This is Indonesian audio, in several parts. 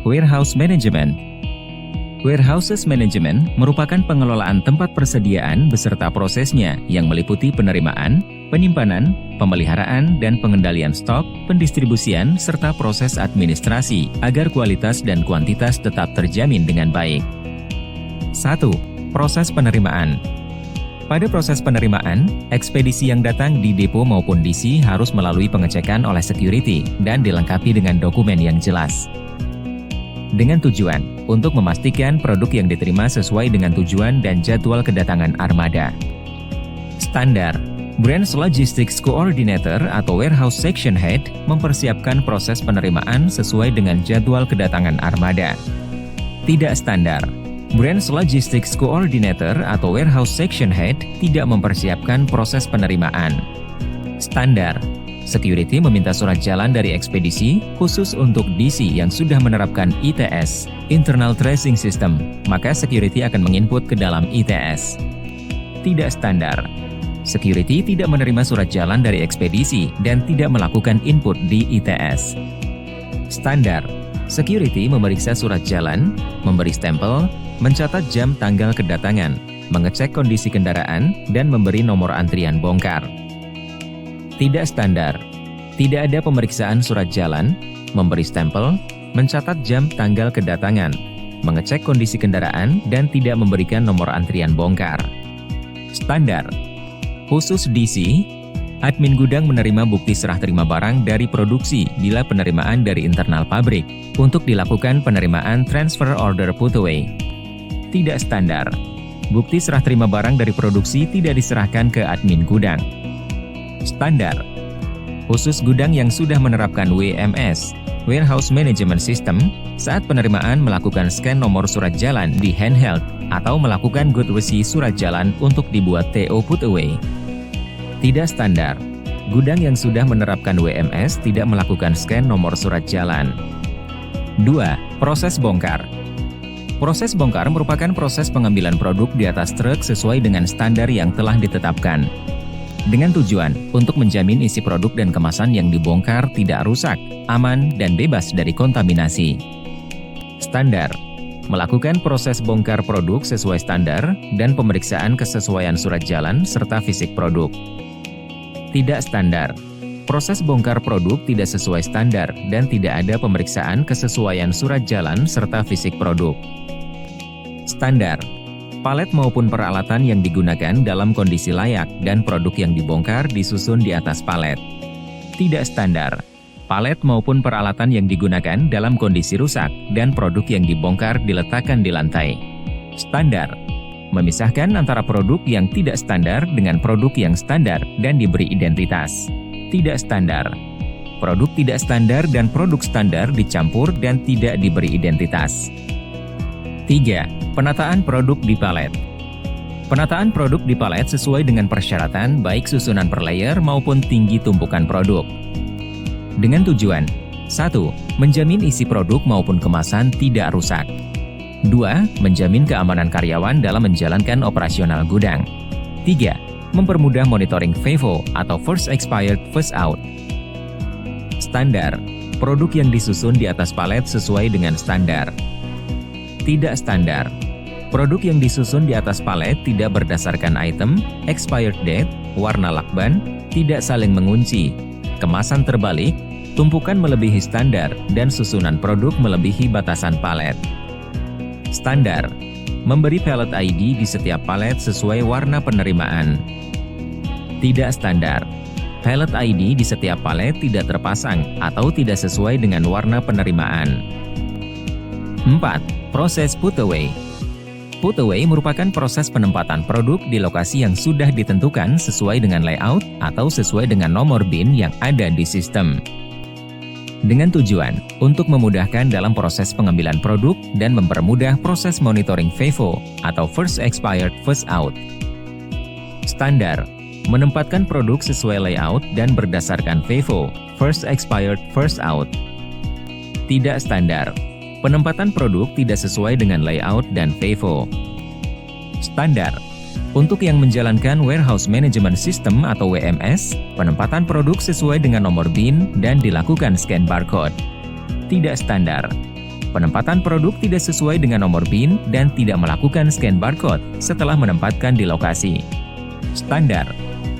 Warehouse Management. Warehouses Management merupakan pengelolaan tempat persediaan beserta prosesnya yang meliputi penerimaan, penyimpanan, pemeliharaan dan pengendalian stok, pendistribusian, serta proses administrasi agar kualitas dan kuantitas tetap terjamin dengan baik. 1. Proses penerimaan. Pada proses penerimaan, ekspedisi yang datang di depo maupun DC harus melalui pengecekan oleh security dan dilengkapi dengan dokumen yang jelas. Dengan tujuan untuk memastikan produk yang diterima sesuai dengan tujuan dan jadwal kedatangan armada. Standar. Branch Logistics Coordinator atau Warehouse Section Head mempersiapkan proses penerimaan sesuai dengan jadwal kedatangan armada. Tidak standar. Branch Logistics Coordinator atau Warehouse Section Head tidak mempersiapkan proses penerimaan. Standar. Security meminta surat jalan dari ekspedisi khusus untuk DC yang sudah menerapkan ITS, Internal Tracing System, maka security akan menginput ke dalam ITS. Tidak standar. Security tidak menerima surat jalan dari ekspedisi dan tidak melakukan input di ITS. Standar. Security memeriksa surat jalan, memberi stempel, mencatat jam tanggal kedatangan, mengecek kondisi kendaraan, dan memberi nomor antrian bongkar. Tidak standar. Tidak ada pemeriksaan surat jalan, memberi stempel, mencatat jam tanggal kedatangan, mengecek kondisi kendaraan, dan tidak memberikan nomor antrian bongkar. Standar. Khusus DC, admin gudang menerima bukti serah terima barang dari produksi bila penerimaan dari internal pabrik untuk dilakukan penerimaan transfer order put away. Tidak standar. Bukti serah terima barang dari produksi tidak diserahkan ke admin gudang. Standar. Khusus gudang yang sudah menerapkan WMS, Warehouse Management System, saat penerimaan melakukan scan nomor surat jalan di handheld atau melakukan good receipt surat jalan untuk dibuat TO put away. Tidak standar. Gudang yang sudah menerapkan WMS tidak melakukan scan nomor surat jalan. 2. Proses bongkar. Proses bongkar merupakan proses pengambilan produk di atas truk sesuai dengan standar yang telah ditetapkan. Dengan tujuan untuk menjamin isi produk dan kemasan yang dibongkar tidak rusak, aman, dan bebas dari kontaminasi. Standar. Melakukan proses bongkar produk sesuai standar dan pemeriksaan kesesuaian surat jalan serta fisik produk. Tidak standar. Proses bongkar produk tidak sesuai standar dan tidak ada pemeriksaan kesesuaian surat jalan serta fisik produk. Standar. Palet maupun peralatan yang digunakan dalam kondisi layak dan produk yang dibongkar disusun di atas palet. Tidak standar. Palet maupun peralatan yang digunakan dalam kondisi rusak dan produk yang dibongkar diletakkan di lantai. Standar. Memisahkan antara produk yang tidak standar dengan produk yang standar dan diberi identitas. Tidak standar. Produk tidak standar dan produk standar dicampur dan tidak diberi identitas. 3. Penataan produk di palet. Penataan produk di palet sesuai dengan persyaratan baik susunan per layer maupun tinggi tumpukan produk. Dengan tujuan 1. Menjamin isi produk maupun kemasan tidak rusak. 2. Menjamin keamanan karyawan dalam menjalankan operasional gudang. 3. Mempermudah monitoring FIFO atau First Expired, First Out. Standar. Produk yang disusun di atas palet sesuai dengan standar. Tidak standar. Produk yang disusun di atas palet tidak berdasarkan item, expired date, warna lakban, tidak saling mengunci, kemasan terbalik, tumpukan melebihi standar, dan susunan produk melebihi batasan palet. Standar. Memberi pallet ID di setiap palet sesuai warna penerimaan. Tidak standar. Pallet ID di setiap palet tidak terpasang atau tidak sesuai dengan warna penerimaan. 4. Proses put away. Put away merupakan proses penempatan produk di lokasi yang sudah ditentukan sesuai dengan layout atau sesuai dengan nomor bin yang ada di sistem. Dengan tujuan untuk memudahkan dalam proses pengambilan produk dan mempermudah proses monitoring FIFO atau First Expired, First Out. Standar. Menempatkan produk sesuai layout dan berdasarkan FIFO, First Expired, First Out. Tidak standar. Penempatan produk tidak sesuai dengan layout dan FIFO. Standar. Untuk yang menjalankan Warehouse Management System atau WMS, penempatan produk sesuai dengan nomor bin dan dilakukan scan barcode. Tidak standar. Penempatan produk tidak sesuai dengan nomor BIN dan tidak melakukan scan barcode setelah menempatkan di lokasi. Standar.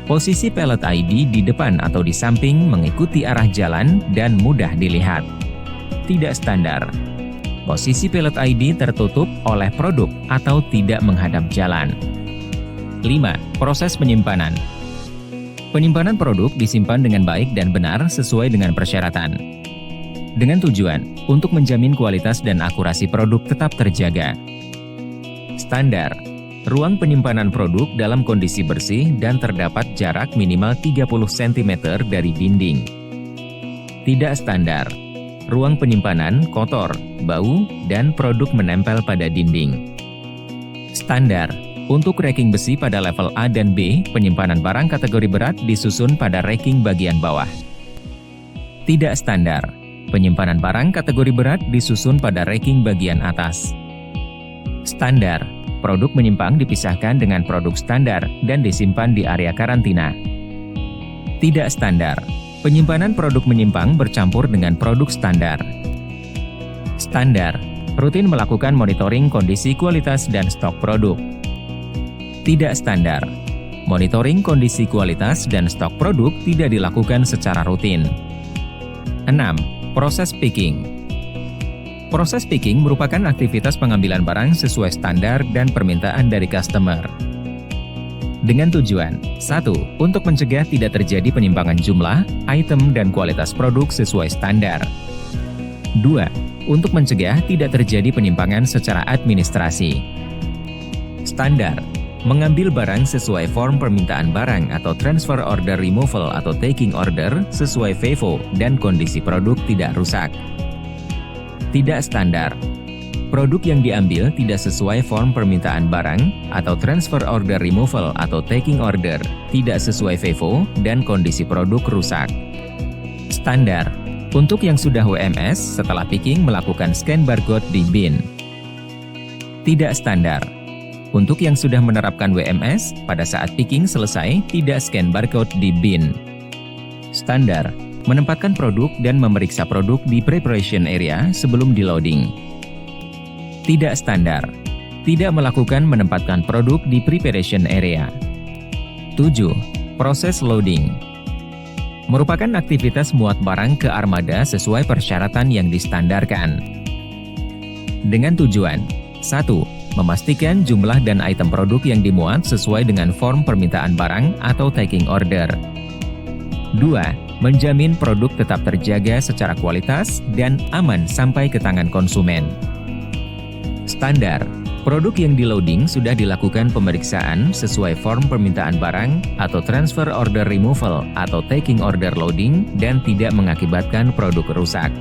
Posisi pallet ID di depan atau di samping mengikuti arah jalan dan mudah dilihat. Tidak standar. Posisi pallet ID tertutup oleh produk atau tidak menghadap jalan. 5. Proses penyimpanan. Penyimpanan produk disimpan dengan baik dan benar sesuai dengan persyaratan. Dengan tujuan untuk menjamin kualitas dan akurasi produk tetap terjaga. Standar. Ruang penyimpanan produk dalam kondisi bersih dan terdapat jarak minimal 30 cm dari dinding. Tidak standar. Ruang penyimpanan kotor, bau, dan produk menempel pada dinding. Standar. Untuk racking besi pada level A dan B, penyimpanan barang kategori berat disusun pada racking bagian bawah. Tidak standar. Penyimpanan barang kategori berat disusun pada racking bagian atas. Standar. Produk menyimpang dipisahkan dengan produk standar dan disimpan di area karantina. Tidak standar. Penyimpanan produk menyimpang bercampur dengan produk standar. Standar. Rutin melakukan monitoring kondisi kualitas dan stok produk. Tidak standar. Monitoring kondisi kualitas dan stok produk tidak dilakukan secara rutin. 6. Proses picking. Proses picking merupakan aktivitas pengambilan barang sesuai standar dan permintaan dari customer. Dengan tujuan 1. Untuk mencegah tidak terjadi penyimpangan jumlah, item, dan kualitas produk sesuai standar. 2. Untuk mencegah tidak terjadi penyimpangan secara administrasi. Standar. Mengambil barang sesuai form permintaan barang atau transfer order removal atau taking order sesuai FIFO dan kondisi produk tidak rusak. Tidak standar. Produk yang diambil tidak sesuai form permintaan barang atau transfer order removal atau taking order, tidak sesuai FIFO dan kondisi produk rusak. Standar. Untuk yang sudah WMS setelah picking melakukan scan barcode di bin. Tidak standar. Untuk yang sudah menerapkan WMS, pada saat picking selesai, tidak scan barcode di bin. Standar. Menempatkan produk dan memeriksa produk di preparation area sebelum di-loading. Tidak standar. Tidak melakukan menempatkan produk di preparation area. 7. Proses loading. Merupakan aktivitas muat barang ke armada sesuai persyaratan yang distandarkan. Dengan tujuan 1. Memastikan jumlah dan item produk yang dimuat sesuai dengan form permintaan barang atau taking order. 2. Menjamin produk tetap terjaga secara kualitas dan aman sampai ke tangan konsumen. Standar. Produk yang di-loading sudah dilakukan pemeriksaan sesuai form permintaan barang atau transfer order removal atau taking order loading dan tidak mengakibatkan produk rusak.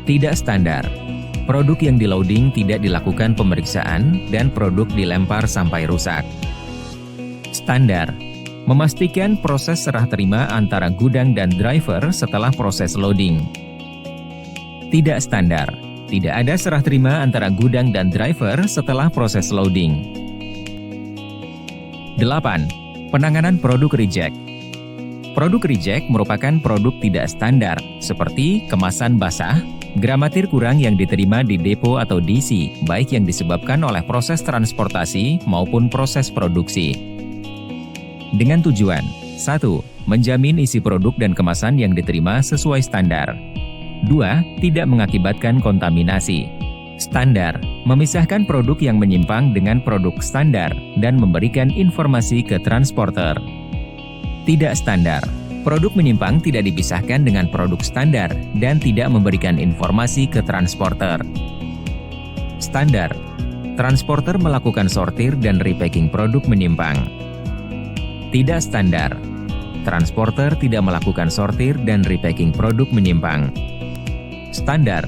Tidak standar. Produk yang di-loading tidak dilakukan pemeriksaan dan produk dilempar sampai rusak. Standar. Memastikan proses serah terima antara gudang dan driver setelah proses loading. Tidak standar. Tidak ada serah terima antara gudang dan driver setelah proses loading. 8. Penanganan produk reject. Produk reject merupakan produk tidak standar seperti kemasan basah, gramatir kurang yang diterima di depo atau DC, baik yang disebabkan oleh proses transportasi maupun proses produksi. Dengan tujuan 1. Menjamin isi produk dan kemasan yang diterima sesuai standar. 2. Tidak mengakibatkan kontaminasi. Standar. Memisahkan produk yang menyimpang dengan produk standar dan memberikan informasi ke transporter. Tidak standar. Produk menyimpang tidak dipisahkan dengan produk standar dan tidak memberikan informasi ke transporter. Standar. Transporter melakukan sortir dan repacking produk menyimpang. Tidak standar. Transporter tidak melakukan sortir dan repacking produk menyimpang. Standar.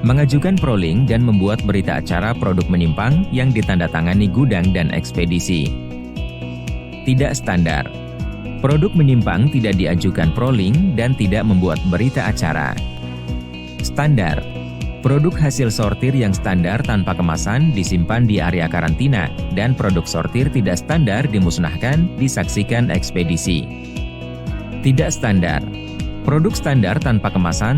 Mengajukan proling dan membuat berita acara produk menyimpang yang ditandatangani gudang dan ekspedisi. Tidak standar. Produk menyimpang tidak diajukan proling dan tidak membuat berita acara. Standar. Produk hasil sortir yang standar tanpa kemasan disimpan di area karantina dan produk sortir tidak standar dimusnahkan, disaksikan ekspedisi. Tidak standar. Produk standar tanpa kemasan